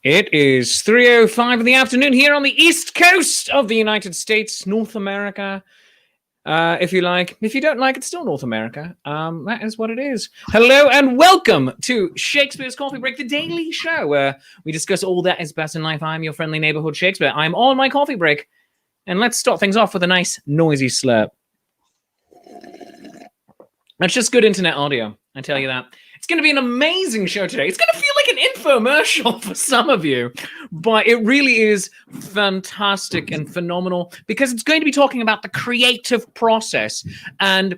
It is 3:05 in the afternoon here on the East Coast of the United States, North America. If you like. If you don't like, it's still North America. That is what it is. Hello and welcome to Shakespeare's Coffee Break, the daily show where we discuss all that is best in life. I'm your friendly neighborhood Shakespeare. I'm on my coffee break. And let's start things off with a nice, noisy slurp. That's just good internet audio, I tell you that. It's going to be an amazing show today. It's going to feel like an infomercial for some of you, but it really is fantastic and phenomenal because it's going to be talking about the creative process and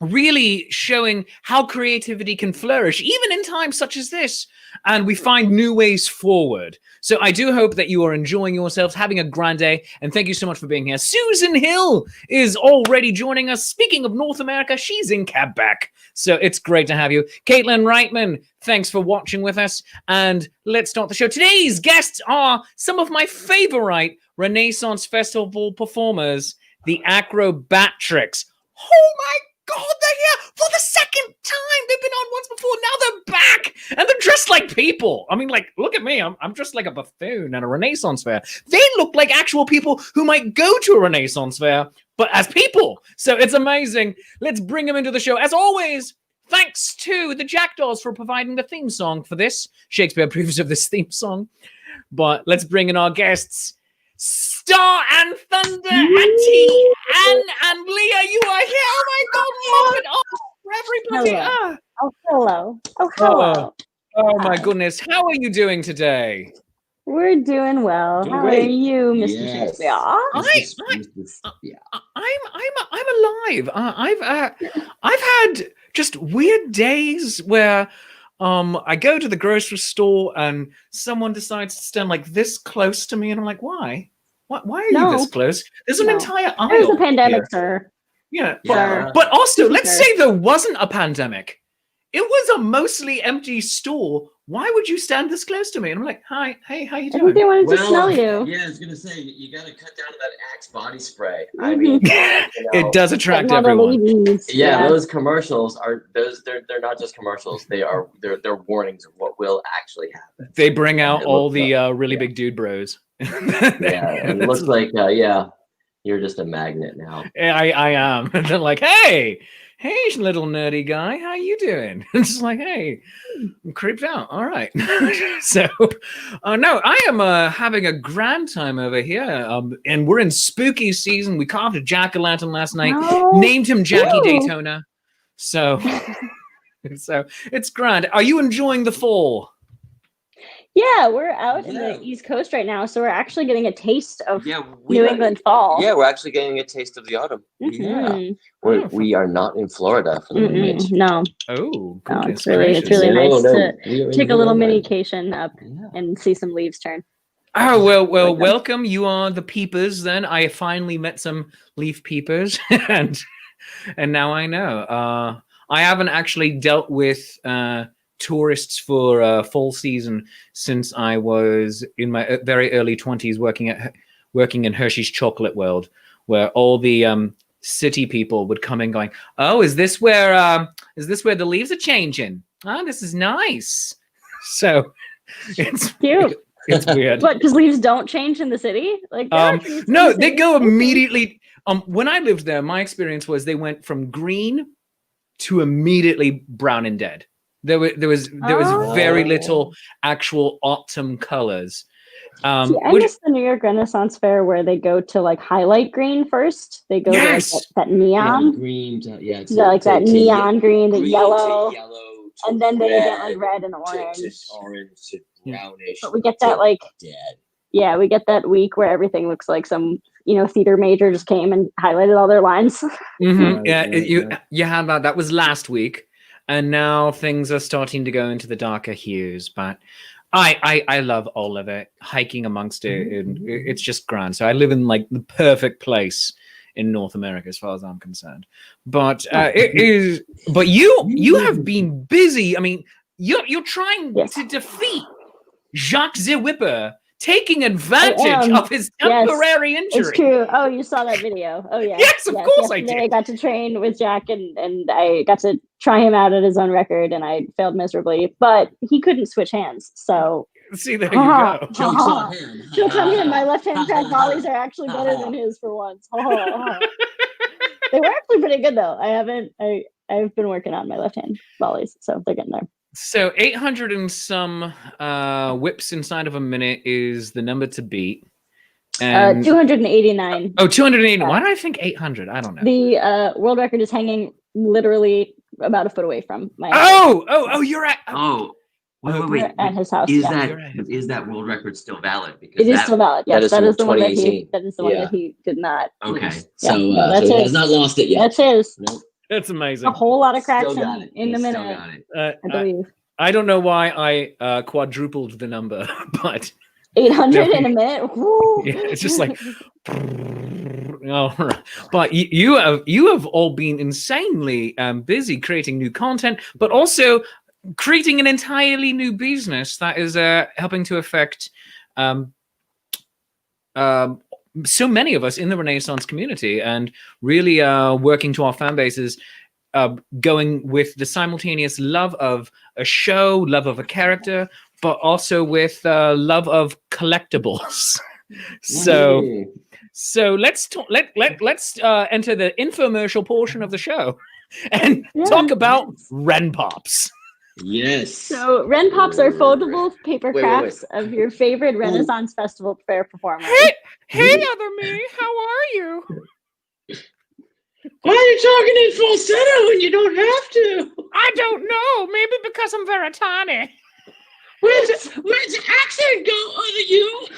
really showing how creativity can flourish, even in times such as this, and we find new ways forward. So I do hope that you are enjoying yourselves, having a grand day, and thank you so much for being here. Susan Hill is already joining us. Speaking of North America, she's in Quebec, so it's great to have you. Caitlin Reitman, thanks for watching with us, and let's start the show. Today's guests are some of my favorite Renaissance Festival performers, the Acrobatrix. Oh my God, they're here for the second time. They've been on once before. Now they're back. And they're dressed like people. I mean, like, look at me. I'm dressed like a buffoon at a Renaissance fair. They look like actual people who might go to a Renaissance fair, but as people. So it's amazing. Let's bring them into the show. As always, thanks to the Jackdaws for providing the theme song for this. Shakespeare approves of this theme song. But let's bring in our guests. Star and Thunder, Etienne and Leah, you are here. Oh my God, love it all for everybody. Hello. Oh, hello. Oh, hello. Oh my goodness. How are you doing today? We're doing well. How are you, Mr. Shakespeare? I'm alive. I've had just weird days where I go to the grocery store and someone decides to stand like this close to me, and I'm like, why? Why are you this close? There's an entire aisle. There's a pandemic, here. sir. Yeah. But also, let's say there wasn't a pandemic. It was a mostly empty store. Why would you stand this close to me? And I'm like, hi, hey, how you doing? I think they wanted to smell you. Yeah, I was gonna say you got to cut down to that Axe body spray. I mean, it does attract everyone. Yeah, those commercials are they're not just commercials. They're warnings of what will actually happen. They bring out all the really big dude bros. It looks like you're just a magnet now. I am. They're like, hey, little nerdy guy, how you doing? It's just like, hey, I'm creeped out. All right. So, no, I am having a grand time over here. And we're in spooky season. We carved a jack-o'-lantern last night, named him Jackie Daytona. So, it's grand. Are you enjoying the fall? Yeah, we're out in the East Coast right now, so we're actually getting a taste of New England fall. Yeah, we're actually getting a taste of the autumn. Yeah, we are not in Florida for the moment. No. Oh, no, it's really nice to take a little mini-cation up and see some leaves turn. Oh, well, welcome. You are the peepers then. I finally met some leaf peepers, and now I know. I haven't actually dealt with tourists for fall season since I was in my very early 20s working in Hershey's Chocolate World, where all the city people would come in going, oh, is this where the leaves are changing? Oh, this is nice. So it's cute. It's weird. What, because leaves don't change in the city? Like no, they go immediately. When I lived there, my experience was they went from green to immediately brown and dead. There was very little actual autumn colors. I miss the New York Renaissance Fair where they go to like highlight green first. They go to like, that neon green, that neon green, the yellow, and then they get like red and orange to brownish. But we get that like we get that week where everything looks like some theater major just came and highlighted all their lines. Mm-hmm. You had that was last week. And now things are starting to go into the darker hues, but I love all of it. Hiking amongst it, and it's just grand. So I live in like the perfect place in North America, as far as I'm concerned. But it is. But you have been busy. I mean, you're trying to defeat Jacques the Whipper, taking advantage of his temporary injury. It's true. Oh, you saw that video. Oh, yeah. Yes, of course I did. I got to train with Jack and I got to try him out at his own record and I failed miserably, but he couldn't switch hands. So See, there you go. Joke's on him. My left-hand craft volleys are actually better than his for once. They were actually pretty good though. I've been working on my left-hand volleys, so they're getting there. So 800 and some whips inside of a minute is the number to beat. And 289. Oh, 280. Why did I think 800? I don't know. The world record is hanging literally about a foot away from my house. You're at Wait. At his house. Is that world record still valid? Because it is still valid. Yes, that is the one that he did not. Okay. Use. So, that's so he has not lost it yet. That's his. Nope. That's amazing. A whole lot of cracks in the Still minute. got it. I believe. I don't know why I quadrupled the number, but 800 in a minute. Yeah, it's just like but you have all been insanely busy creating new content, but also creating an entirely new business that is helping to affect so many of us in the Renaissance community, and really working to our fan bases, going with the simultaneous love of a show, love of a character, but also with love of collectibles. So let's enter the infomercial portion of the show and talk about Ren Pops. Yes. So Ren Pops are foldable paper crafts of your favorite Renaissance Festival fair performers. Hey, other me, how are you? Why are you talking in falsetto when you don't have to? I don't know. Maybe because I'm very tiny. Where's the accent go, other you?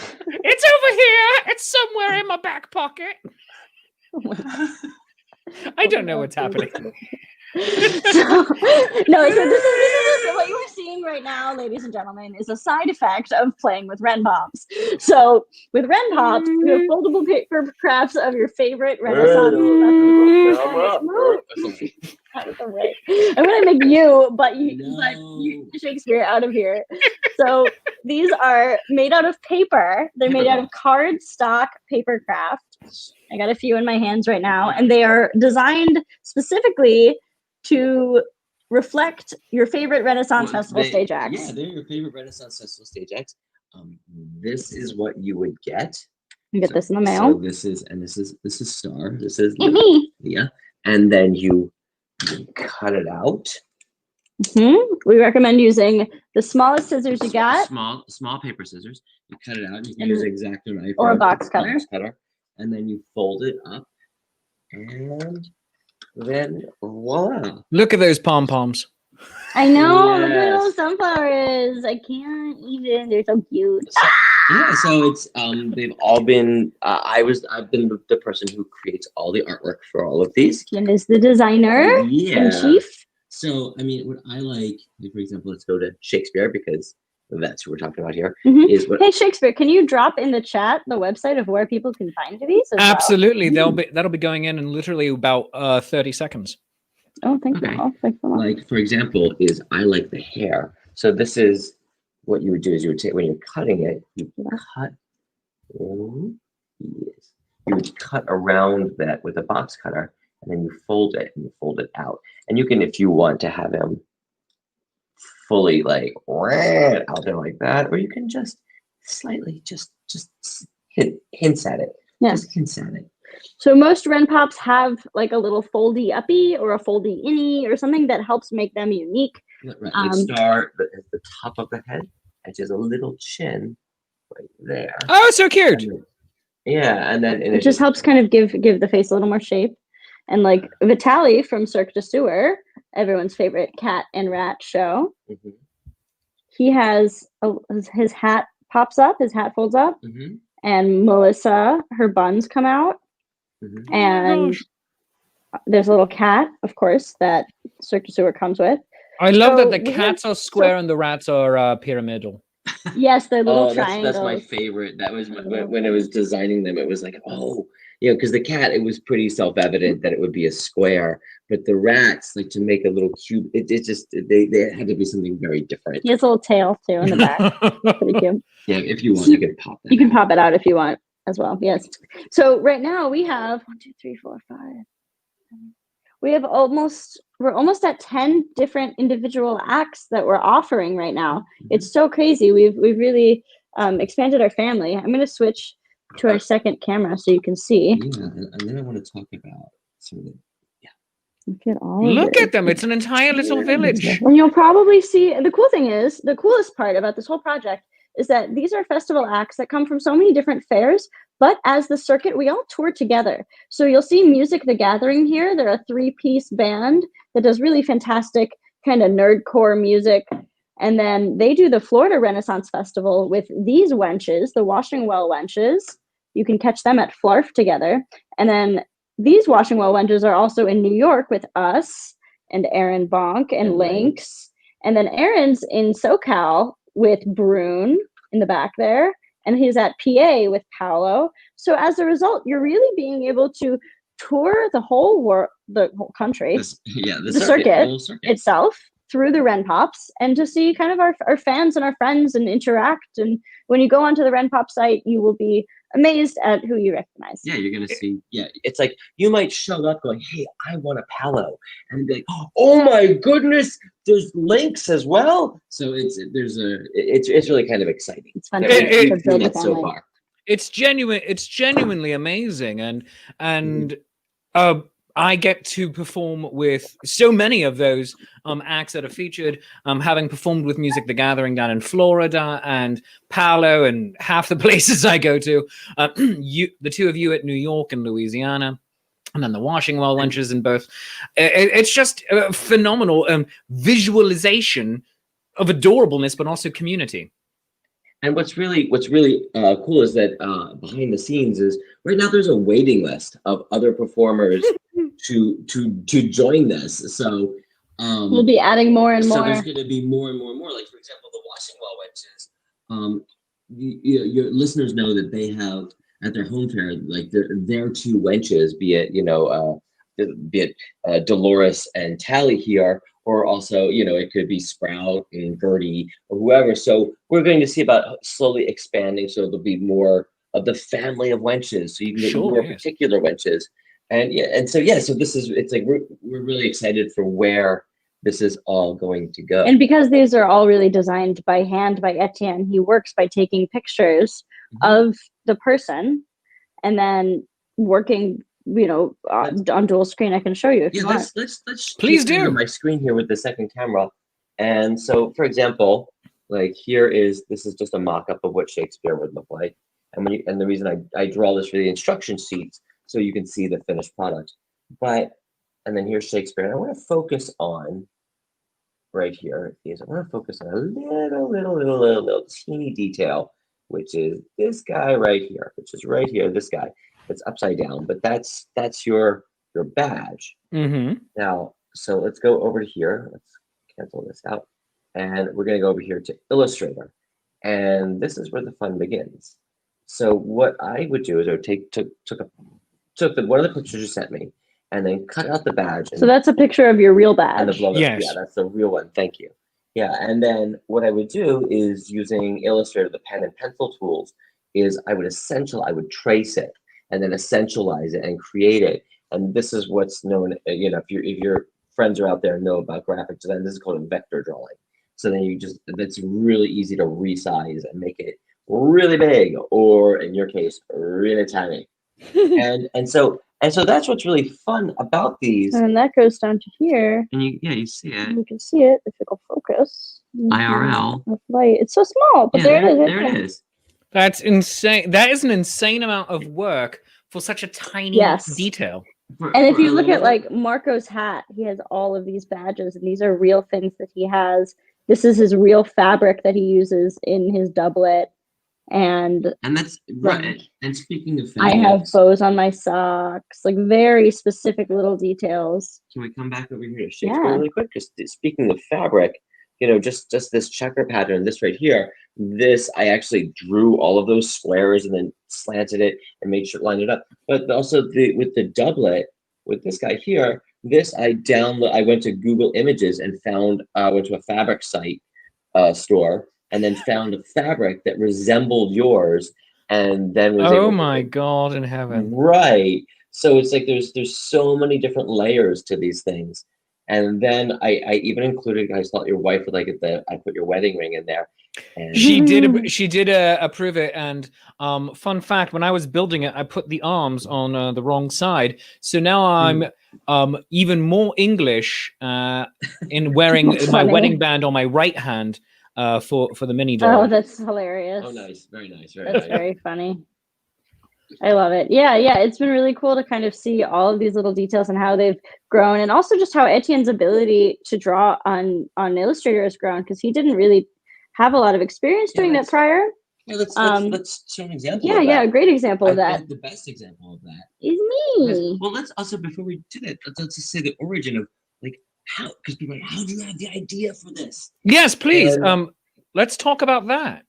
It's over here. It's somewhere in my back pocket. I don't know what's happening. So this is what you are seeing right now, ladies and gentlemen, is a side effect of playing with Ren Pops. So with Ren Pops, you have foldable paper crafts of your favorite Renaissance I'm gonna make but Shakespeare out of here. So these are made out of paper. They're made out of cardstock paper craft. I got a few in my hands right now, and they are designed specifically to reflect your favorite Renaissance Festival stage acts. Yeah, they're your favorite Renaissance Festival stage acts. This is what you would get. You get this in the mail. So this is Star. This is Leah, and then you cut it out. We recommend using the smallest scissors you got. Small paper scissors. You cut it out. You can use an X-Acto knife or a box cutter. And then you fold it up, and then voila! Look at those pom poms. I know. Look at those sunflowers. I can't even. They're so cute. So it's they've all been. I've been the person who creates all the artwork for all of these. And is the designer in chief. So I mean, what I like, for example, let's go to Shakespeare because that's who we're talking about here. Hey Shakespeare, can you drop in the chat the website of where people can find these? Absolutely, that'll be going in literally about 30 seconds. Oh, thank you. Oh, thanks a lot. Like for example, I like the hair. So this is what you would do: is you would take when you're cutting it, you cut. You would cut around that with a box cutter, and then you fold it and you fold it out. And you can, if you want to have him fully like out there like that, or you can just slightly just hints at it. Just hints at it. So most Ren Pops have like a little foldy uppy or a foldy innie or something that helps make them unique. Right. Star at the top of the head, and just a little chin right there. Oh, so cute. And then it just helps kind of give the face a little more shape. And like Vitaly from Cirque du Soleil, everyone's favorite cat and rat show, he has his hat pops up, his hat folds up, and Melissa, her buns come out, and there's a little cat, of course, that Cirque du Soleil comes with. I love that the cats are square and the rats are pyramidal. Yes, they're little triangles. That's my favorite. That was when I was designing them. It was like, because the cat, it was pretty self-evident that it would be a square, but the rats, like to make a little cube, it just they had to be something very different. He has a little tail too in the back. Pretty cute. Yeah, if you want, you can pop that. You can pop it out if you want as well. Yes. So right now we have 1, 2, 3, 4, 5. we have we're almost at 10 different individual acts that we're offering right now. It's so crazy. We've really expanded our family. I'm going to switch to our second camera so you can see. Yeah, and then I want to talk about some of the, Look at them. It's an entire little village. And you'll probably see, the coolest part about this whole project is that these are festival acts that come from so many different fairs, but as the circuit, we all tour together. So you'll see Music the Gathering here. They're a 3-piece band that does really fantastic kind of nerdcore music. And then they do the Florida Renaissance Festival with these wenches, the Washing Well wenches. You can catch them at Flarf together. And then these Washing Well wenches are also in New York with us and Aaron Bonk and Lynx. And then Aaron's in SoCal with Brune in the back there. And he's at PA with Paolo. So as a result, you're really being able to tour the whole world, the whole country, the circuit itself through the Ren Pops, and to see kind of our fans and our friends and interact. And when you go onto the Ren Pop site, you will be amazed at who you recognize. Yeah, you're gonna see. Yeah, it's like you might show up going, "Hey, I want a Paolo," and be like, "Oh my goodness, there's Lynx as well." So it's really kind of exciting. It's fun so far. It's genuinely amazing, and I get to perform with so many of those acts that are featured, having performed with Music the Gathering down in Florida and Paolo and half the places I go to, the two of you at New York and Louisiana, and then the Washing Well lunches in both. It's just a phenomenal visualization of adorableness, but also community. And what's really cool is that behind the scenes is right now there's a waiting list of other performers to join this. So we'll be adding more and more. So there's going to be more and more and more. Like for example, the Washing Well wenches. Your listeners know that they have at their home fair like their 2 wenches, be it Dolores and Tally here. Or also, it could be Sprout and Gertie or whoever. So we're going to see about slowly expanding. So there'll be more of the family of wenches. So you can get more particular wenches. And so it's like we're really excited for where this is all going to go. And because these are all really designed by hand by Etienne, he works by taking pictures of the person and then working on dual screen. I can show you if you want. Let's please do my screen here with the second camera. And so, for example, like this is just a mock-up of what Shakespeare would look like. And the reason I draw this for the instruction sheets so you can see the finished product. And then here's Shakespeare. And I want to focus on right here. I want to focus on a little teeny detail, which is this guy right here, this guy. It's upside down, but that's your badge. Now, so let's go over to here. Let's cancel this out, and we're going to go over here to Illustrator, and this is where the fun begins. So what I would do is I would took one of the pictures you sent me, and then cut out the badge. So that's a picture of your real badge. And the blow-up. Yes. Yeah, that's the real one. Thank you. Yeah, and then what I would do is using Illustrator, the pen and pencil tools, is I would trace it. And then essentialize it and create it. And this is what's known, if your friends are out there and know about graphic design, this is called a vector drawing. So then that's really easy to resize and make it really big, or in your case, really tiny. and so that's what's really fun about these. And that goes down to here. And you see it. You can see it if it'll focus. IRL. With light. It's so small, but there it is. There it is. That's insane. That is an insane amount of work for such a tiny detail. And if you look at like Marco's hat, he has all of these badges, and these are real things that he has. This is his real fabric that he uses in his doublet. And that's right. And speaking of fabric, I have bows on my socks, like very specific little details. Can we come back over here to Shakespeare really quick? Just speaking of fabric, just this checker pattern, this right here, this I actually drew all of those squares and then slanted it and made sure it lined it up. But also with the doublet, with this guy here, this I went to Google Images and went to a fabric site store and then found a fabric that resembled yours, and then was oh my God in heaven! Right. So it's like there's so many different layers to these things. And then I even included, I thought your wife would like it, I put your wedding ring in there. And She did approve it. And fun fact, when I was building it, I put the arms on the wrong side. So now I'm even more English in wearing my wedding band on my right hand for the mini doll. Oh, that's hilarious. Oh, nice. Very nice. That's very funny. I love it. Yeah, it's been really cool to kind of see all of these little details and how they've grown, and also just how Etienne's ability to draw on Illustrator has grown, because he didn't really have a lot of experience doing that prior. Yeah, let's show an example. Yeah, a great example of that. The best example of that is me. Well, let's also, before we do that, let's just say the origin of like how, because people are like, how do you have the idea for this? Yes, please. Let's talk about that.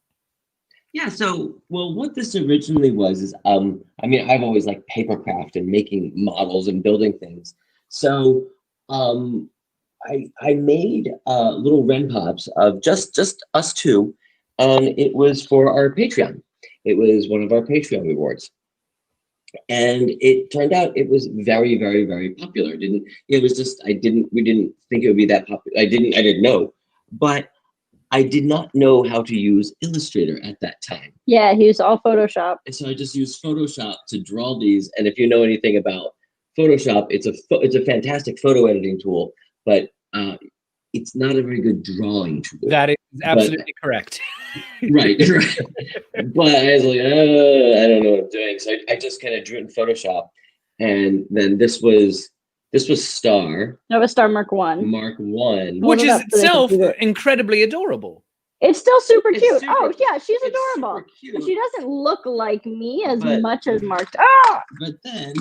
Yeah, so, well, what this originally was is, I mean, I've always liked papercraft and making models and building things. So, I made little Ren Pops of just us two, and it was for our Patreon. It was one of our Patreon rewards. And it turned out it was very, very, very popular. We didn't think it would be that popular. I didn't know, but I did not know how to use Illustrator at that time. Yeah, he used all Photoshop. And so I just used Photoshop to draw these. And if you know anything about Photoshop, it's a fantastic photo editing tool, but it's not a very good drawing tool. That is absolutely correct. Right. But I was like, I don't know what I'm doing. So I just kind of drew it in Photoshop. And then this was Star. No, it was Star Mark 1. Mark 1. Which is itself incredibly adorable. It's still super cute. Super, oh, yeah, she's adorable. Cute. She doesn't look like me as much as Mark. But then,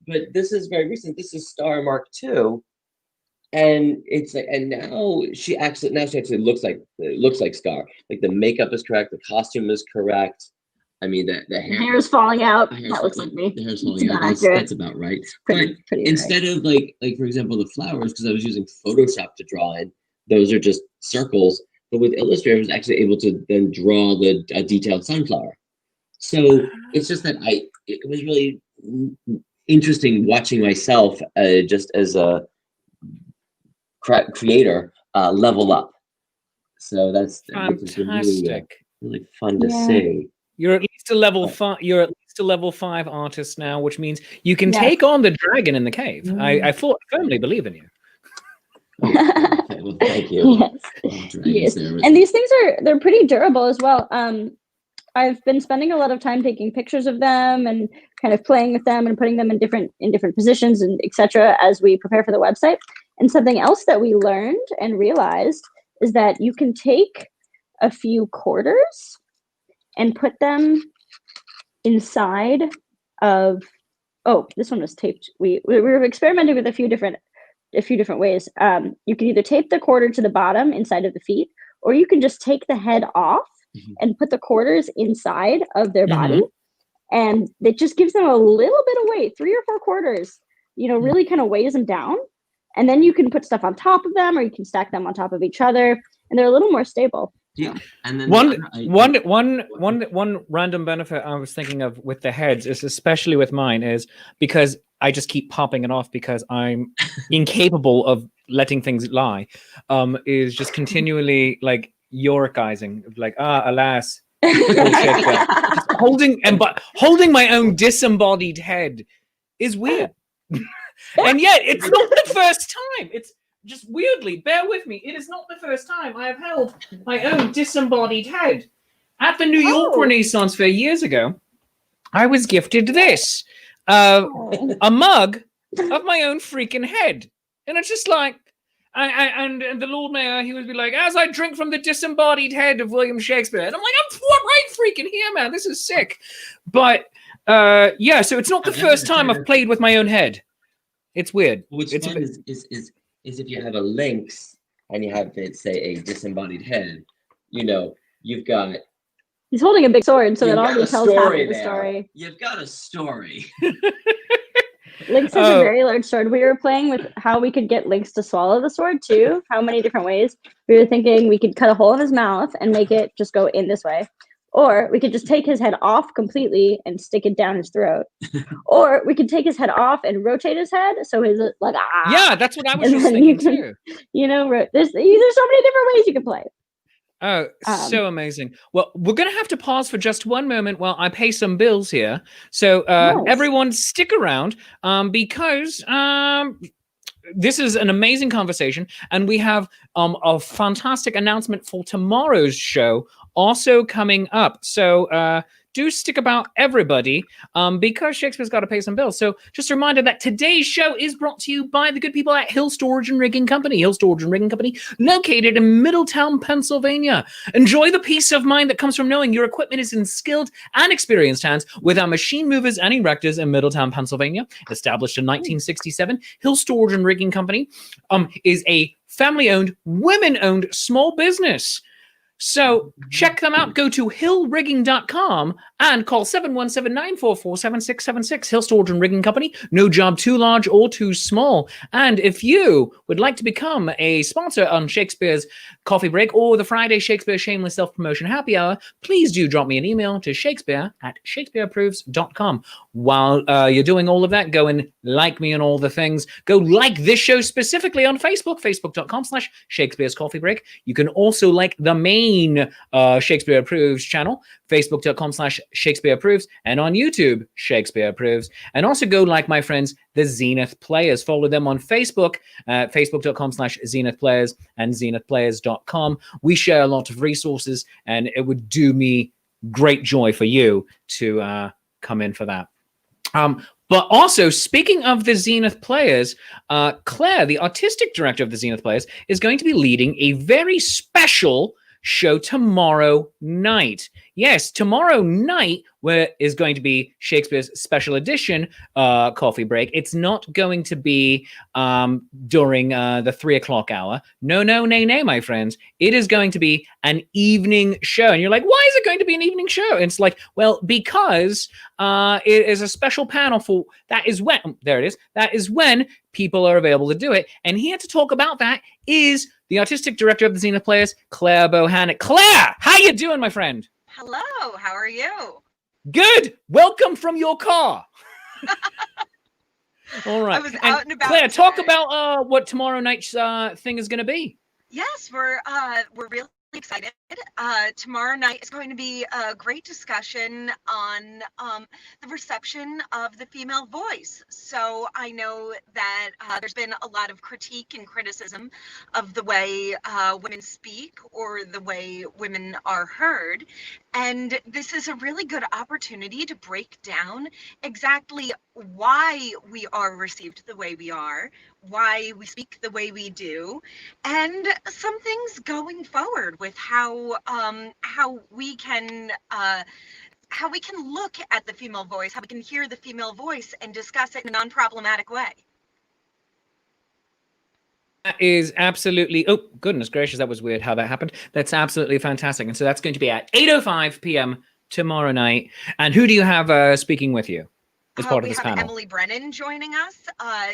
but this is very recent. This is Star Mark 2. And it's like, and now she actually looks like Star. Like the makeup is correct, the costume is correct. I mean, the hair is falling out. That looks like me. The hair's falling out. That's about right. Pretty instead of like for example, the flowers, because I was using Photoshop to draw in, those are just circles. But with Illustrator, I was actually able to then draw the detailed sunflower. So it's just that it was really interesting watching myself just as a creator level up. So that's fantastic. Really fun to see. You're at least a level 5. You're at least a level 5 artist now, which means you can take on the dragon in the cave. I firmly believe in you. Okay, well, thank you. Yes. And these things they're pretty durable as well. I've been spending a lot of time taking pictures of them and kind of playing with them and putting them in different positions and etc. as we prepare for the website. And something else that we learned and realized is that you can take a few quarters and put them inside of. Oh, this one was taped. We were experimenting with a few different ways. You can either tape the quarter to the bottom inside of the feet, or you can just take the head off and put the quarters inside of their body, and it just gives them a little bit of weight, 3 or 4 quarters. Really kind of weighs them down, and then you can put stuff on top of them, or you can stack them on top of each other, and they're a little more stable. Yeah, and then one random benefit I was thinking of with the heads is, especially with mine, is because I just keep popping it off because I'm incapable of letting things lie. Is just continually like Yorkizing, like alas, just holding my own disembodied head is weird, and yet it's not the first time. It's just weirdly, bear with me, it is not the first time I have held my own disembodied head. At the New York Renaissance Fair years ago, I was gifted this, a mug of my own freaking head. And it's just like, and the Lord Mayor, he would be like, as I drink from the disembodied head of William Shakespeare. And I'm like, I'm right freaking here, man. This is sick. But yeah, so it's not the first time I've played with my own head. It's weird. What's fun is if you have a lynx and you have, say, a disembodied head, you've got. He's holding a big sword, so that already tells half of the story. You've got a story. Lynx has a very large sword. We were playing with how we could get Lynx to swallow the sword too. How many different ways? We were thinking we could cut a hole in his mouth and make it just go in this way, Or we could just take his head off completely and stick it down his throat. Or we could take his head off and rotate his head so his like Yeah, that's what I was just thinking too. You know, there's so many different ways you can play. Oh, so amazing. Well, we're going to have to pause for just one moment while I pay some bills here. So everyone stick around because this is an amazing conversation. And we have a fantastic announcement for tomorrow's show also coming up. So do stick about, everybody, because Shakespeare's got to pay some bills. So just a reminder that today's show is brought to you by the good people at Hill Storage and Rigging Company. Hill Storage and Rigging Company, located in Middletown, Pennsylvania. Enjoy the peace of mind that comes from knowing your equipment is in skilled and experienced hands with our machine movers and erectors in Middletown, Pennsylvania. Established in 1967, Hill Storage and Rigging Company is a family-owned, women-owned small business. So check them out. Go to hillrigging.com and call 717-944-7676. Hill Storage and Rigging Company. No job too large or too small. And if you would like to become a sponsor on Shakespeare's Coffee Break or the Friday Shakespeare Shameless Self-Promotion Happy Hour, please do drop me an email to shakespeare@shakespeareapproves.com. While you're doing all of that, go and like me on all the things. Go like this show specifically on Facebook, facebook.com/Shakespeare's Coffee Break. You can also like the main Shakespeare Approves channel, facebook.com/Shakespeare Approves, and on YouTube, Shakespeare Approves. And also go like my friends, the Zenith Players. Follow them on Facebook, facebook.com/Zenith Players and zenithplayers.com. We share a lot of resources, and it would do me great joy for you to come in for that. But also, speaking of the Zenith Players, Claire, the artistic director of the Zenith Players, is going to be leading a very special show tomorrow night. Yes, tomorrow night is going to be Shakespeare's special edition coffee break. It's not going to be during the 3 o'clock hour. No, nay, my friends. It is going to be an evening show. And you're like, why is it going to be an evening show? And it's like, well, because it is a special panel for, that is when people are available to do it. And here to talk about that is the artistic director of the Zenith Players, Claire Bohannon. Claire, how you doing, my friend? Hello, how are you? Good. Welcome from your car. All right. I was out and about. Claire, talk about what tomorrow night's thing is going to be. Yes, we're really excited. Tomorrow night is going to be a great discussion on the reception of the female voice. So I know that there's been a lot of critique and criticism of the way women speak or the way women are heard. And this is a really good opportunity to break down exactly why we are received the way we are, why we speak the way we do, and some things going forward with how we can look at the female voice, how we can hear the female voice and discuss it in a non-problematic way. That is absolutely, oh, goodness gracious, that was weird how that happened. That's absolutely fantastic. And so that's going to be at 8:05 p.m. tomorrow night. And who do you have speaking with you as part of this panel? We have Emily Brennan joining us.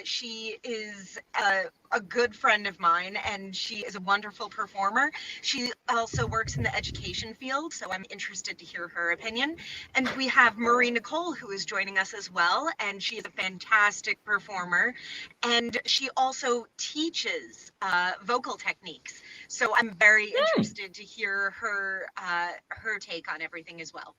She is a good friend of mine, and she is a wonderful performer. She also works in the education field, so I'm interested to hear her opinion. And we have Marie Nicole, who is joining us as well, and she is a fantastic performer. And she also teaches vocal techniques. So I'm very interested to hear her take on everything as well.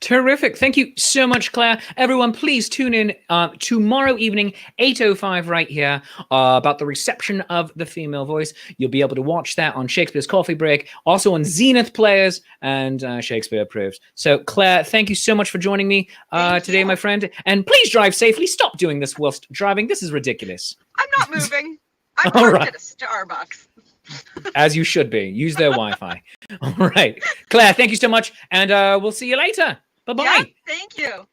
Terrific. Thank you so much, Claire. Everyone, please tune in tomorrow evening, 8:05 right here, about the reception of the female voice. You'll be able to watch that on Shakespeare's Coffee Break, also on Zenith Players and Shakespeare Approves. So, Claire, thank you so much for joining me today, my friend. And please drive safely. Stop doing this whilst driving. This is ridiculous. I'm not moving. I'm parked at a Starbucks. As you should be. Use their Wi-Fi. All right. Claire, thank you so much. And we'll see you later. Bye-bye. Yeah, thank you.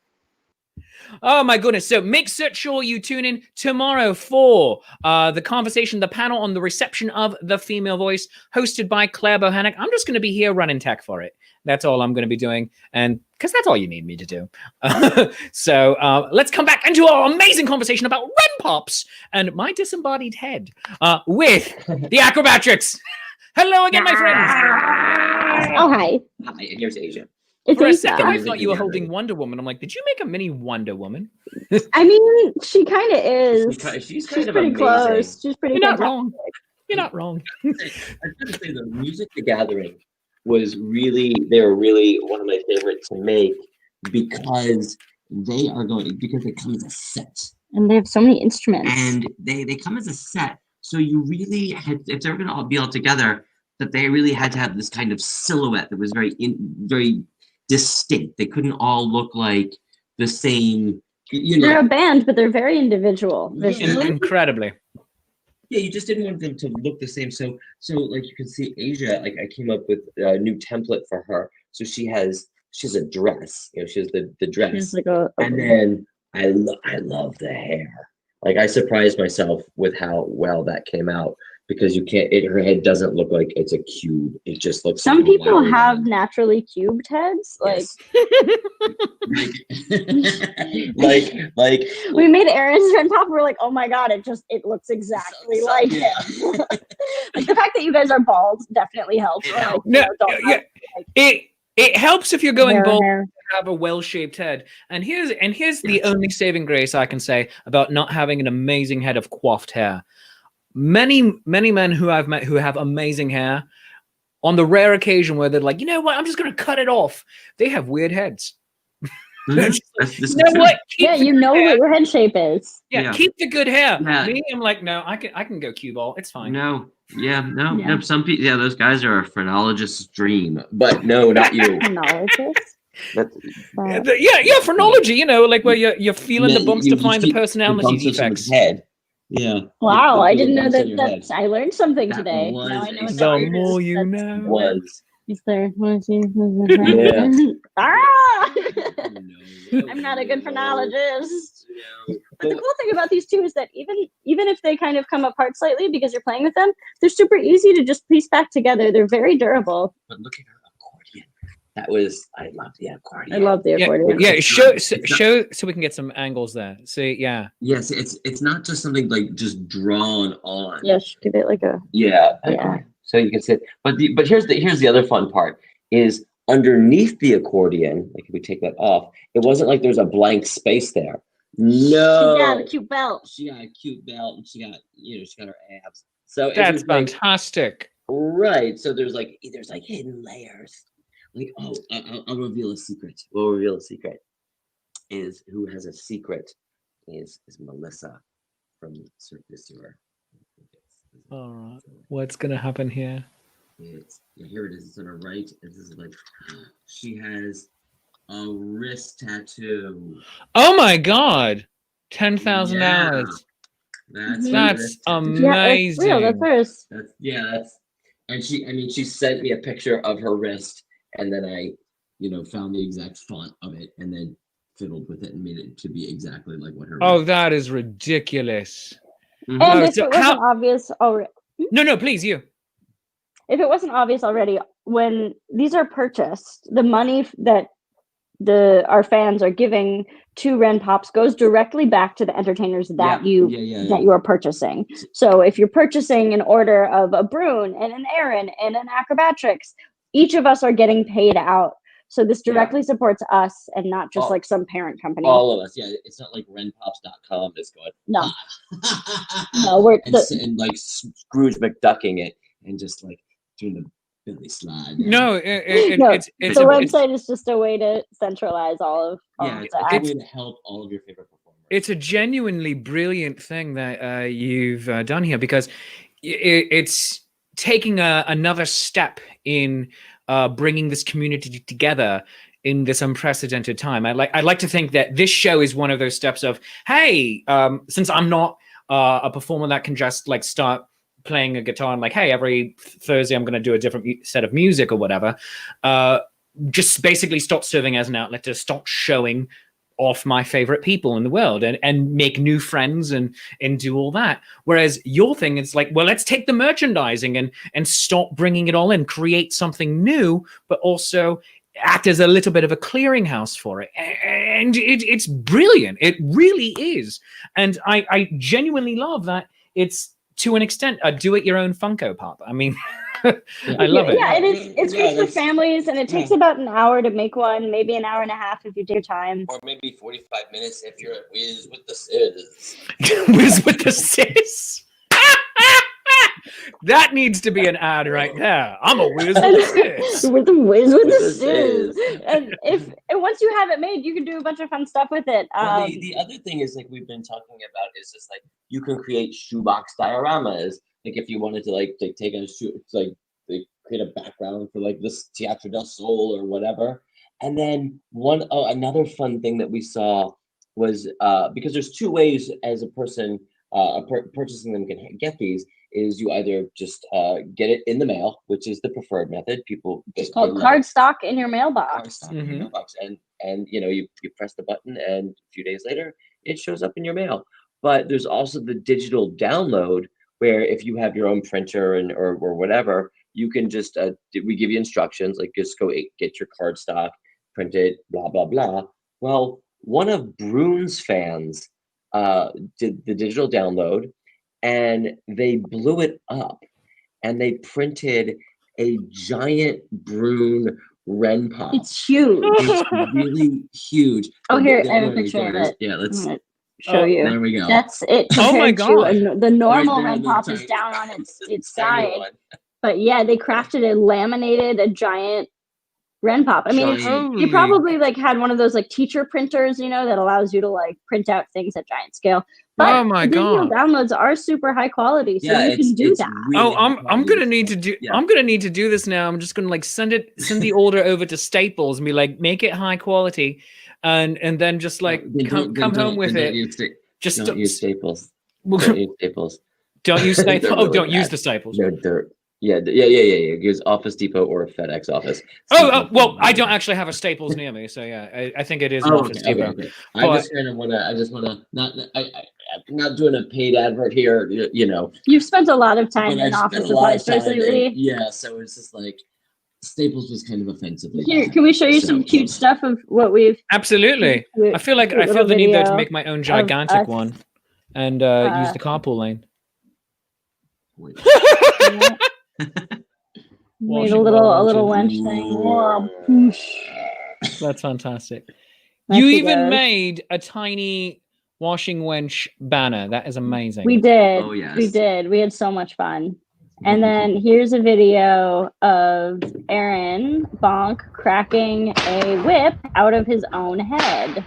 Oh, my goodness. So make sure you tune in tomorrow for the conversation, the panel on the reception of the female voice, hosted by Claire Bohannon. I'm just going to be here running tech for it. That's all I'm going to be doing. And because that's all you need me to do. So let's come back into our amazing conversation about Ren Pops and my disembodied head with the Acrobatrix. Hello again, my friends. Oh, hi. Hi, and here's Asia. It's For a ASAP. second, I Music thought you were together. holding Wonder Woman. I'm like, did you make a mini Wonder Woman? I mean, she kind of is. She's kind of pretty amazing. close. She's pretty You're not fantastic. wrong. You're not wrong. I have to say, the Music the Gathering was really, they were really one of my favorites to make because they come as a set. And they have so many instruments. And they come as a set. So you really had, if they're going to all be all together, that they really had to have this kind of silhouette that was very distinct. They couldn't all look like the same, They're a band, but they're very individual. Incredibly. Yeah, you just didn't want them to look the same. So like you can see Asia, like I came up with a new template for her. So she has a dress, she has the dress. Like and then I love the hair. Like I surprised myself with how well that came out because her head doesn't look like it's a cube. It just looks some like people have naturally cubed heads. Yes. like we made Aaron's Ren Pop. We're like, oh my god, it looks exactly like him. Like the fact that you guys are bald definitely helps. It helps if you're going bald. Hair. Have a well-shaped head, and here's the only saving grace I can say about not having an amazing head of coiffed hair. Many men who I've met who have amazing hair, on the rare occasion where they're like, you know what, I'm just gonna cut it off, they have weird heads. You know what? You know what your head shape is. Yeah, keep the good hair. Yeah. Me, I'm like, no, I can go cue ball. It's fine. No. Some people. Those guys are a phrenologist's dream, but no, not you. Phrenologist. Phrenology. Like where you're feeling the bumps to find the personality defects. Head. Yeah. Wow, I didn't know that. I learned something today. Now I know the more you know. Was. Is there? Yeah. I'm not a good phrenologist. But the cool thing about these two is that even if they kind of come apart slightly because you're playing with them, they're super easy to just piece back together. They're very durable. But look at her accordion. I love the accordion. I love the accordion. Yeah, show so we can get some angles there. See, yeah. Yes, it's not just something like just drawn on. Yes, give it like a yeah. So you can sit, but here's the other fun part is underneath the accordion. Like if we take that off, it wasn't like there's a blank space there. No. Yeah, the cute belt. She got a cute belt, and she got her abs. So that's fantastic. Right. So there's hidden layers. Like, I'll reveal a secret. We'll reveal a secret. Is who has a secret is Melissa from Cirque du Soleil. All right. What's gonna happen here? Here it is. It's on her right. This is like she has a wrist tattoo. Oh my god! 10,000 hours. That's amazing. Yeah, it's real. That's hers. That's and she sent me a picture of her wrist, and then I, found the exact font of it, and then fiddled with it and made it to be exactly like what her. Oh, that is ridiculous. Mm-hmm. And if it wasn't obvious already. No, please, you. If it wasn't obvious already, when these are purchased, the money that our fans are giving to Ren Pops goes directly back to the entertainers that you are purchasing. So if you're purchasing an order of a Brune and an Aaron and an Acrobatrix, each of us are getting paid out. So this directly supports us and not just like some parent company. All of us, yeah. It's not like renpops.com is going. No, no, we're and like Scrooge McDucking it and just like doing the Billy slide. No, it's the website is just a way to centralize all of it's a way to help all of your favorite performers. It's a genuinely brilliant thing that you've done here because it's taking another step in bringing this community together in this unprecedented time. I'd like to think that this show is one of those steps of, hey, since I'm not a performer that can just like start playing a guitar and like, hey, every Thursday I'm going to do a different set of music or whatever, just basically stop serving as an outlet to stop showing off my favorite people in the world and make new friends and do all that. Whereas your thing is like, well, let's take the merchandising and stop bringing it all in, create something new, but also act as a little bit of a clearinghouse for it. And it's brilliant. It really is. And I genuinely love that it's, to an extent, a do-it-your-own Funko Pop. I mean, I love it. Yeah, it's great for families, and it takes about an hour to make one, maybe an hour and a half if you take your time. Or maybe 45 minutes if you're a whiz with the sis. Whiz with the sis. That needs to be an ad right there. I'm a whiz with the sis. With the whiz with the sis. And once you have it made, you can do a bunch of fun stuff with it. Well, the other thing is like we've been talking about is just like you can create shoebox dioramas. Like if you wanted to like take a shoe, like create a background for like this Teatro del Sol or whatever. And then another fun thing that we saw was because there's two ways as a person purchasing them can get these is you either just get it in the mail, which is the preferred method. People it's called cardstock in your mailbox. In your mailbox, and you know you press the button, and a few days later it shows up in your mail. But there's also the digital download where if you have your own printer or whatever, you can just we give you instructions like just go get your cardstock, print it, blah blah blah. Well, one of Brune's fans did the digital download, and they blew it up, and they printed a giant Brune Ren Pop. It's huge. It's really huge. Oh, here, I have a picture of it. Yeah, let's show you. There we go. That's it. Oh my God. The normal Ren Pop is down on its side. But yeah, they crafted and laminated a giant Ren Pop. I mean, you probably like had one of those like teacher printers, you know, that allows you to like print out things at giant scale. But oh my God, downloads are super high quality, so you can do that. Really I'm gonna need to do. Yeah. I'm gonna need to do this now. I'm just gonna like send the order over to Staples and be like, make it high quality, and then just like come home with it. Don't use Staples. Don't use Staples. Don't use Staples. Oh, don't use the Staples. No, they're yeah. Use Office Depot or a FedEx office. Well, I don't actually have a Staples near me, so yeah, I think it is Office Depot. Okay. I just wanna not doing a paid advert here, you know. You've spent a lot of time in office supplies recently. Yeah, so it's just like Staples was kind of offensively. Here, can we show you some cute stuff of what we've? Absolutely. I feel the need though to make my own gigantic one and use the carpool lane. Made a little wench thing. That's fantastic. You even made a tiny washing wench banner. That is amazing. We did. Oh, yes. We did. We had so much fun. And then here's a video of Aaron Bonk cracking a whip out of his own head.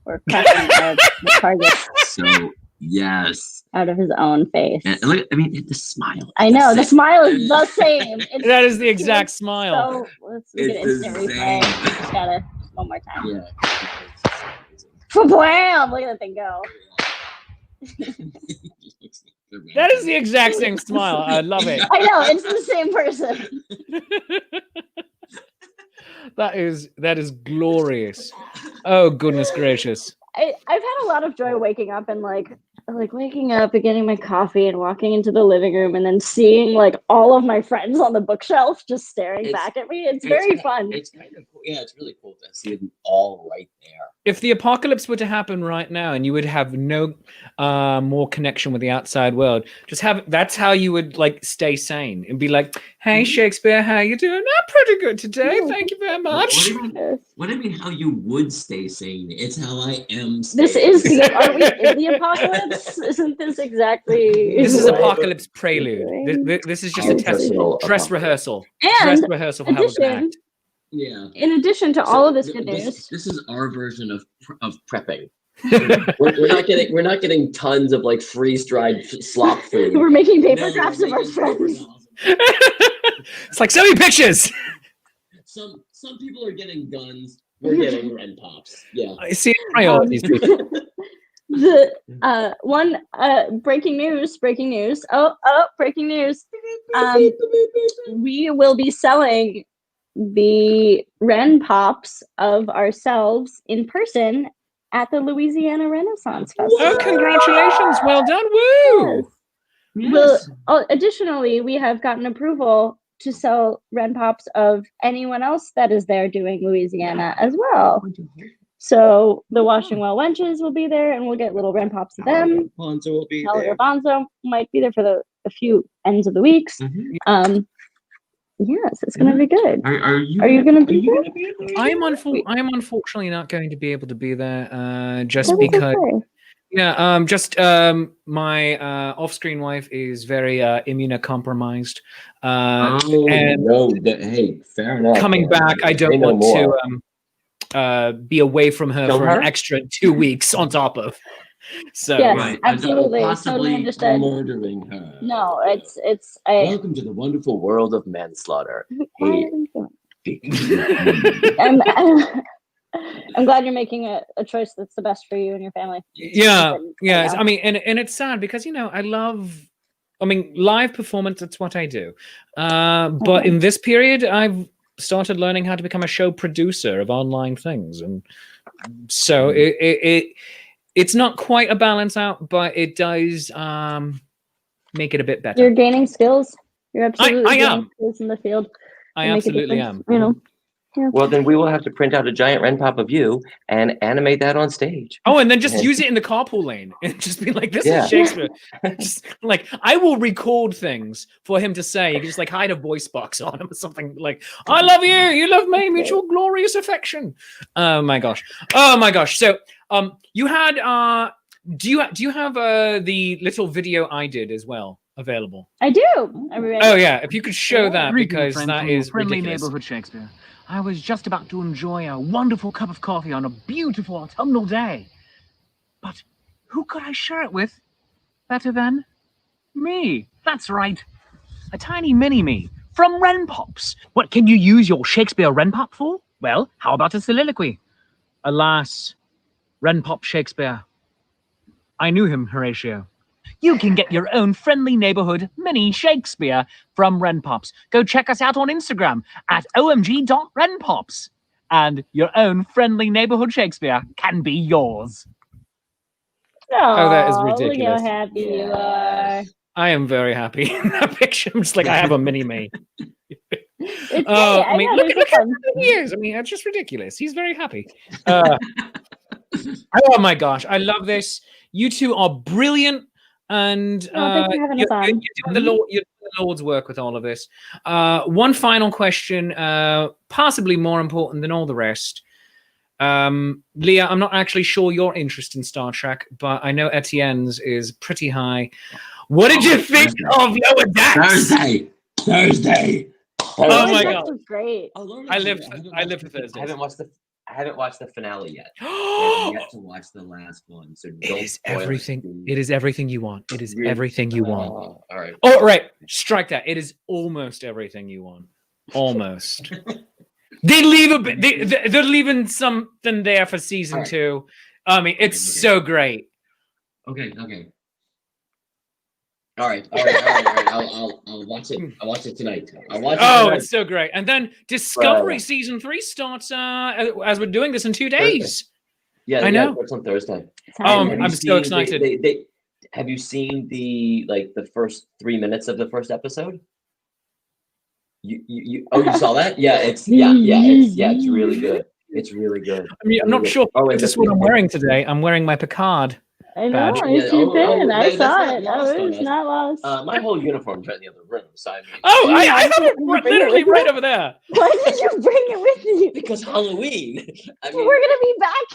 Or cracking the target. So, yes. Out of his own face. And look, I mean, the smile. I know, the smile is the same. That is the exact smile. So, let's get an instant replay. Just gotta, one more time. Yeah. Blam! Look at that thing go. That is the exact same smile. I love it. I know, it's the same person. That is glorious. Oh, goodness gracious. I've had a lot of joy waking up and like waking up and getting my coffee and walking into the living room and then seeing like all of my friends on the bookshelf just staring back at me. It's very fun. It's kind of cool. Yeah, it's really cool to see them all right there. If the apocalypse were to happen right now and you would have no more connection with the outside world, that's how you would like stay sane and be like, hey, Shakespeare, how you doing? I'm pretty good today. Thank you very much. What I mean, how you would stay sane. It's how I am. This is are we in the apocalypse? Isn't this exactly? This is apocalypse prelude. This is just a dress rehearssul. And dress rehearsal for how we're gonna act. Yeah. In addition to all of this good news, this is our version of prepping. we're not getting tons of like freeze-dried slop food. We're making paper crafts of our friends. It's like, send me pictures. Some people are getting guns. We're getting Ren Pops. Yeah. I see priorities. The one breaking news. Oh, breaking news. We will be selling the Ren Pops of ourselves in person at the Louisiana Renaissance Festival. Oh, congratulations. Well done. Woo! Yes. Well, additionally, we have gotten approval to sell Ren Pops of anyone else that is there doing Louisiana as well. So the Washing Well wenches will be there, and we'll get little Ren Pops of them. Bonzo will be Howler there. Bonzo might be there for a few ends of the weeks. Yes, it's gonna be good. Are you gonna be there? I am unfortunately not going to be able to be there, just That was because. okay. Yeah, my off-screen wife is very immunocompromised. Hey, fair enough. Coming back, I don't want to be away from her for an extra 2 weeks on top of. So yes, right. absolutely, Possibly totally understood. murdering her. No, it's. Welcome to the wonderful world of manslaughter. Hey. I'm glad you're making a choice that's the best for you and your family. Yeah. I mean, and it's sad because I love. I mean, live performance. It's what I do. But in this period, I've started learning how to become a show producer of online things, and so it's not quite a balance out, but it does make it a bit better. You're gaining skills. You're absolutely I gaining am. skills in the field. I absolutely am. Yeah. Well, then we will have to print out a giant Ren Pop of you and animate that on stage. Oh, and then just use it in the carpool lane and just be like, this is Shakespeare. Just like, I will record things for him to say. You can just like hide a voice box on him or something like, I love you. You love me. Mutual glorious affection. Oh my gosh. So, you had, do you have the little video I did as well available? I do. Oh yeah. If you could show that, because that is friendly ridiculous. neighborhood Shakespeare. I was just about to enjoy a wonderful cup of coffee on a beautiful autumnal day. But who could I share it with better than me? That's right. A tiny mini-me from Ren Pops. What can you use your Shakespeare Ren Pop for? Well, how about a soliloquy? Alas, Ren Pop Shakespeare. I knew him, Horatio. You can get your own friendly neighborhood mini Shakespeare from Ren Pops. Go check us out on Instagram at omg.renpops. And your own friendly neighborhood Shakespeare can be yours. Oh, that is Look ridiculous. how happy you are. I am very happy in that picture. I'm just like, I have a mini-me. It's I mean, look how fun. he is. I mean, it's just ridiculous. He's very happy. Oh my gosh, I love this. You two are brilliant. And thanks for having us on. you're doing the Lord's work with all of this. One final question, possibly more important than all the rest. Leah, I'm not actually sure your interest in Star Trek, but I know Etienne's is pretty high. What did you think of Lower Decks? Thursday. Oh my God, was great. I live for Thursday. I haven't watched the finale yet. I have yet to watch the last one. So It is everything you want. It is Really? everything you want. All right. Oh, right. Strike that. It is almost everything you want. Almost. They leave a bit. They're leaving something there for season 2. I mean, it's so great. Okay. All right. I'll watch it. I'll watch it tonight. It's so great. And then Discovery season 3 starts as we're doing this in 2 days. Yeah, I know. It's on Thursday. I'm so excited. Have you seen the first 3 minutes of the first episode? You saw that? Yeah, it's really good. It's really good. I mean, I'm not sure if this is what I'm wearing today. I'm wearing my Picard. I know. Badge. I saw it. It's not lost. My whole uniform's right in the other room. So I mean, I have it literally right over there. Why did you bring it with you? Because Halloween. I mean, we're gonna be back.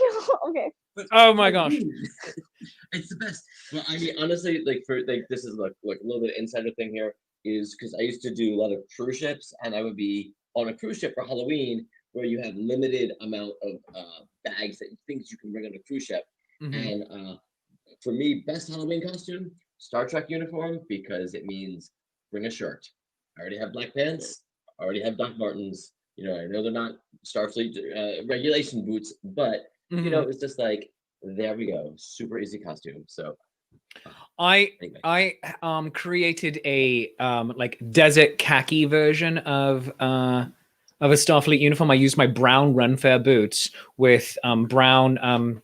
Okay. Oh my gosh. It's the best. Well, I mean, honestly, this is like a little bit of insider thing here, is because I used to do a lot of cruise ships, and I would be on a cruise ship for Halloween where you have limited amount of bags things you can bring on a cruise ship. And for me, best Halloween costume, Star Trek uniform, because it means bring a shirt. I already have black pants. I already have Doc Martens. I know they're not Starfleet regulation boots, but it's just like, there we go, super easy costume. So I created a like desert khaki version of a Starfleet uniform. I used my brown Runfair boots with brown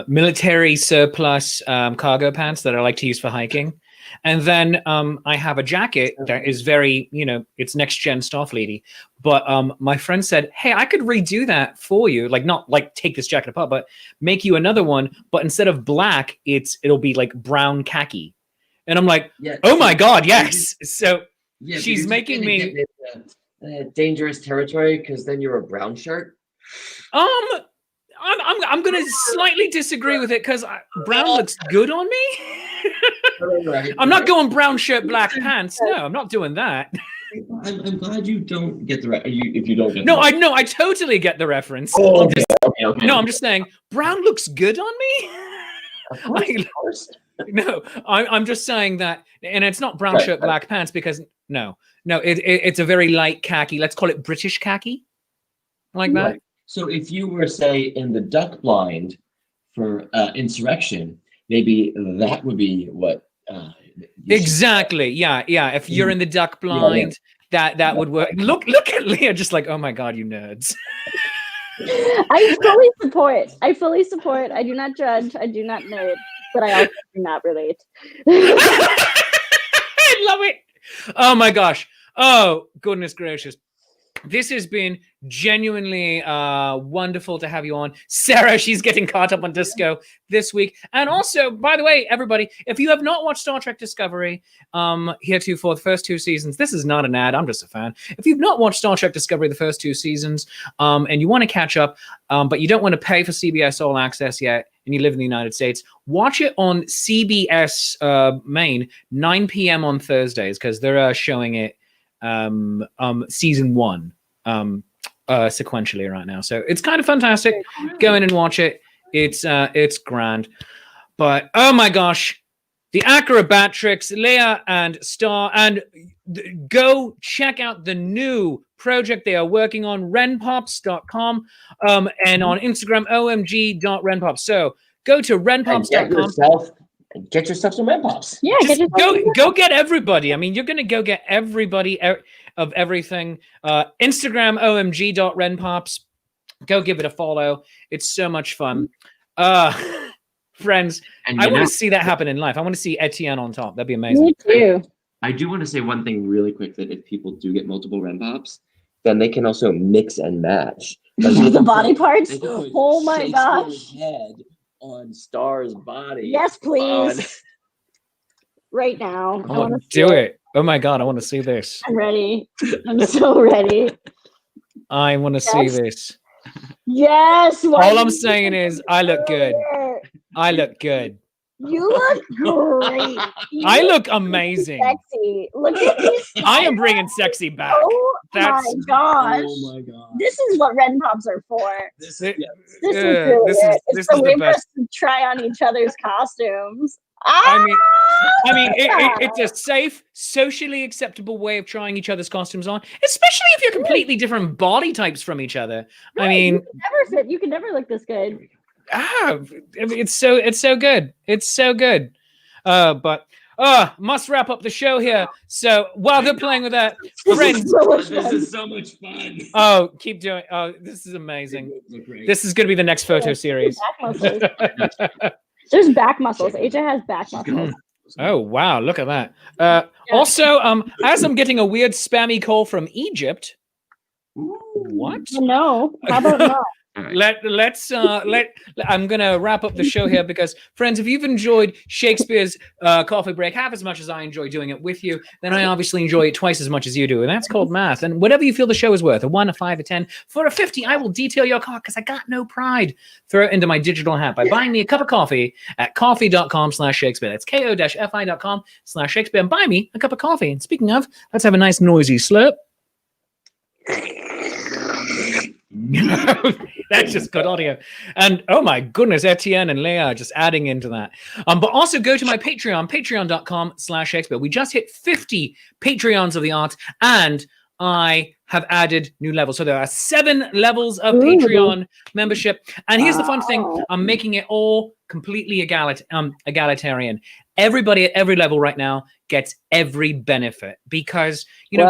military surplus cargo pants that I like to use for hiking, And then I have a jacket that is very, it's next gen Starfleety. But my friend said, hey, I could redo that for you. Like, not like take this jacket apart, but make you another one. But instead of black, it'll be like brown khaki. And I'm like, oh my God, yes. So she's making me dangerous territory because then you're a brown shirt. I'm going to slightly disagree with it because brown looks good on me. I'm not going brown shirt, black pants. No, I'm not doing that. I'm glad you don't get the if you don't get no, I totally get the reference. Oh, okay. No, I'm just saying brown looks good on me. Of course. No, I'm just saying that, and it's not brown shirt, black pants because no, it's a very light khaki. Let's call it British khaki, like that. Right. So if you were, say, in the duck blind for insurrection, maybe that would be what. Exactly. Yeah. If you're in the duck blind, that would work. Look at Leah, just like, oh my God, you nerds. I fully support. I do not judge. I do not nerd, but I also do not relate. I love it. Oh my gosh. Oh, goodness gracious. This has been genuinely wonderful to have you on. Sarah, she's getting caught up on Disco this week. And also, by the way, everybody, if you have not watched Star Trek Discovery heretofore, the first 2 seasons, this is not an ad, I'm just a fan. If you've not watched Star Trek Discovery the first 2 seasons and you want to catch up, but you don't want to pay for CBS All Access yet, and you live in the United States, watch it on CBS Main, 9 p.m. on Thursdays, because they're showing it season 1 sequentially right now, so it's kind of fantastic. Go in and watch it. It's grand. But oh my gosh, the Acrobatrix, Leah and Star, and go check out the new project they are working on, renpops.com, and on Instagram, omg.renpops. So go to renpops.com. Get yourself some Renpops. Yeah, go get everybody. I mean, you're gonna go get everybody of everything. Instagram omg.renpops. Go give it a follow. It's so much fun. Friends, I want to see that happen in life. I want to see Etienne on top. That'd be amazing. Me too. I do want to say one thing really quick, that if people do get multiple Renpops, then they can also mix and match. The body parts? Oh my gosh. Head on Star's body. Yes, please. Right now. Oh, do it. Oh my God, I want to see this. I'm ready. I'm so ready. I want to see this. Yes. All I'm saying is I look good. I look good. You look great. I look amazing. Sexy. Look at these. I am bringing sexy back. Oh my gosh. Oh my God. This is what Ren Pops are for. This This is really it. It's the way for us to try on each other's costumes. I mean, it's a safe, socially acceptable way of trying each other's costumes on, especially if you're completely different body types from each other. No, I mean, you can never look this good. It's so good. It's so good. But must wrap up the show here. So while they're playing with that, friends, this is so much fun. Oh, keep doing. Oh, this is amazing. This is going to be the next photo series. There's back muscles. AJ has back muscles. Oh wow, look at that. Also, as I'm getting a weird spammy call from Egypt. What? No. How about not? I'm gonna wrap up the show here because, friends, if you've enjoyed Shakespeare's coffee break half as much as I enjoy doing it with you, then I obviously enjoy it twice as much as you do, and that's called math. And whatever you feel the show is worth, a 1, a 5, a 10, for a 50, I will detail your car because I got no pride. Throw it into my digital hat by buying me a cup of coffee at coffee.com/Shakespeare. That's ko-fi.com/Shakespeare, and buy me a cup of coffee. And speaking of, let's have a nice noisy slurp. That's just good audio. And oh my goodness, Etienne and Leah are just adding into that. But also go to my Patreon, patreon.com/Shakespeare. We just hit 50 Patreons of the art, and I have added new levels. So there are 7 levels of Patreon membership. And here's the fun thing. I'm making it all completely egalitarian. Everybody at every level right now gets every benefit because, you know,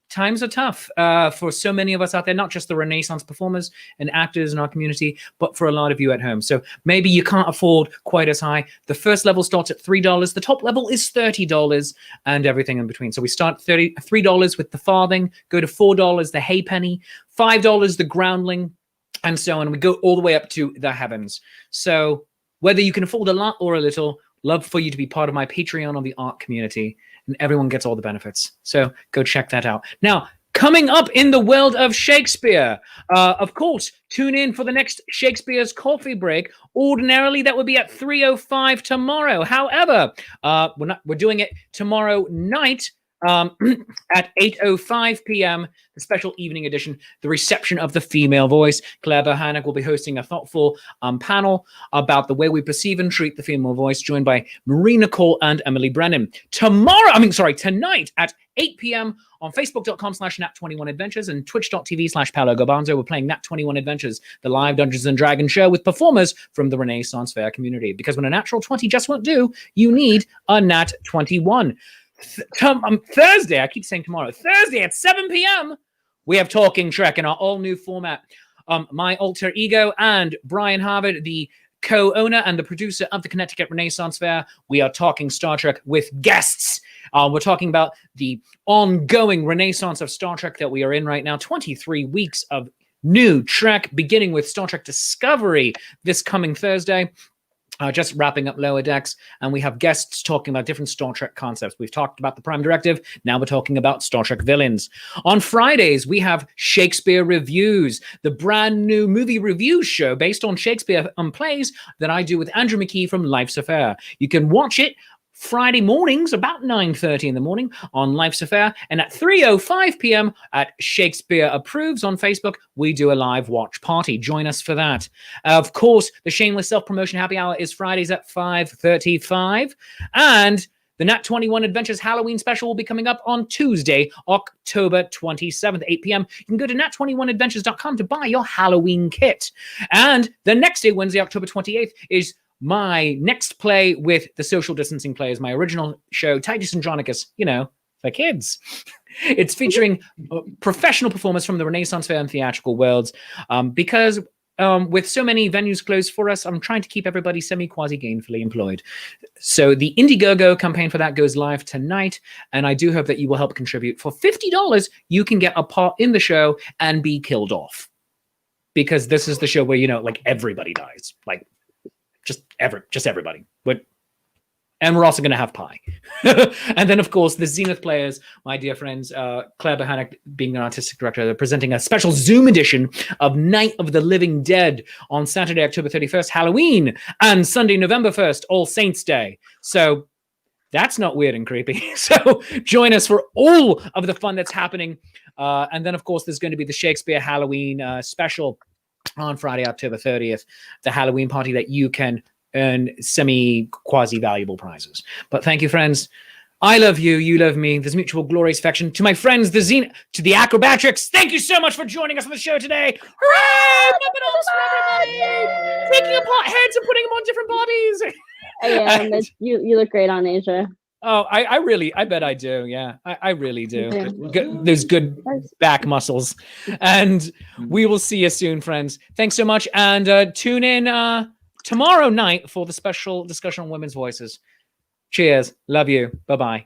times are tough for so many of us out there, not just the Renaissance performers and actors in our community, but for a lot of you at home. So maybe you can't afford quite as high. The first level starts at $3. The top level is $30 and everything in between. So we start $3 with the farthing, go to $4, the halfpenny, $5, the groundling, and so on. We go all the way up to the heavens. So whether you can afford a lot or a little, love for you to be part of my Patreon of the art community, and everyone gets all the benefits. So go check that out. Now, coming up in the world of Shakespeare, of course, tune in for the next Shakespeare's Coffee Break. Ordinarily, that would be at 3:05 tomorrow. However, we're doing it tomorrow night at 8:05 p.m., the special evening edition, the reception of the female voice. Claire Bohannock will be hosting a thoughtful panel about the way we perceive and treat the female voice, joined by Marie Nicole and Emily Brennan. Tonight at 8 p.m. on Facebook.com/Nat21Adventures and Twitch.tv/Paolo Garbanzo. We're playing Nat21 Adventures, the live Dungeons and Dragons show with performers from the Renaissance Fair community. Because when a natural 20 just won't do, you need a Nat 21. Thursday, I keep saying tomorrow, Thursday at 7 p.m., we have Talking Trek in our all-new format. My alter ego and Brian Harvard, the co-owner and the producer of the Connecticut Renaissance Fair, we are talking Star Trek with guests. We're talking about the ongoing renaissance of Star Trek that we are in right now, 23 weeks of new Trek, beginning with Star Trek Discovery this coming Thursday. Just wrapping up Lower Decks, and we have guests talking about different Star Trek concepts. We've talked about the Prime Directive. Now we're talking about Star Trek villains. On Fridays, we have Shakespeare Reviews, the brand new movie review show based on Shakespeare plays that I do with Andrew McKee from Life's Affair. You can watch it Friday mornings, about 9:30 in the morning on Life's Affair, and at 3:05 p.m. at Shakespeare Approves on Facebook, we do a live watch party. Join us for that. Of course, the Shameless Self-Promotion Happy Hour is Fridays at 5:35, and the Nat 21 Adventures Halloween special will be coming up on Tuesday, October 27th, 8 p.m. You can go to nat21adventures.com to buy your Halloween kit. And the next day, Wednesday, October 28th, is my next play with the Social Distancing Players, my original show, Titus Andronicus, you know, for kids. It's featuring professional performers from the Renaissance Fair and theatrical worlds because with so many venues closed for us, I'm trying to keep everybody semi-quasi-gainfully employed. So the Indiegogo campaign for that goes live tonight, and I do hope that you will help contribute. For $50, you can get a part in the show and be killed off. Because this is the show where, you know, like everybody dies. Like, just everybody. And we're also going to have pie. And then, of course, the Zenith Players, my dear friends, Claire Bohannock being an artistic director, they're presenting a special Zoom edition of Night of the Living Dead on Saturday, October 31st, Halloween, and Sunday, November 1st, All Saints Day. So that's not weird and creepy. So join us for all of the fun that's happening. And then, of course, there's going to be the Shakespeare Halloween special on Friday, October 30th, the Halloween party that you can earn semi-quasi-valuable prizes. But thank you, friends. I love you. You love me. There's mutual glorious affection. To my friends, to the Acrobatrix, thank you so much for joining us on the show today. Hooray! Everybody! Taking apart heads and putting them on different bodies. I am. You look great on Asia. Oh, I bet I do. Yeah, I really do. There's good back muscles. And we will see you soon, friends. Thanks so much. And tune in tomorrow night for the special discussion on women's voices. Cheers. Love you. Bye-bye.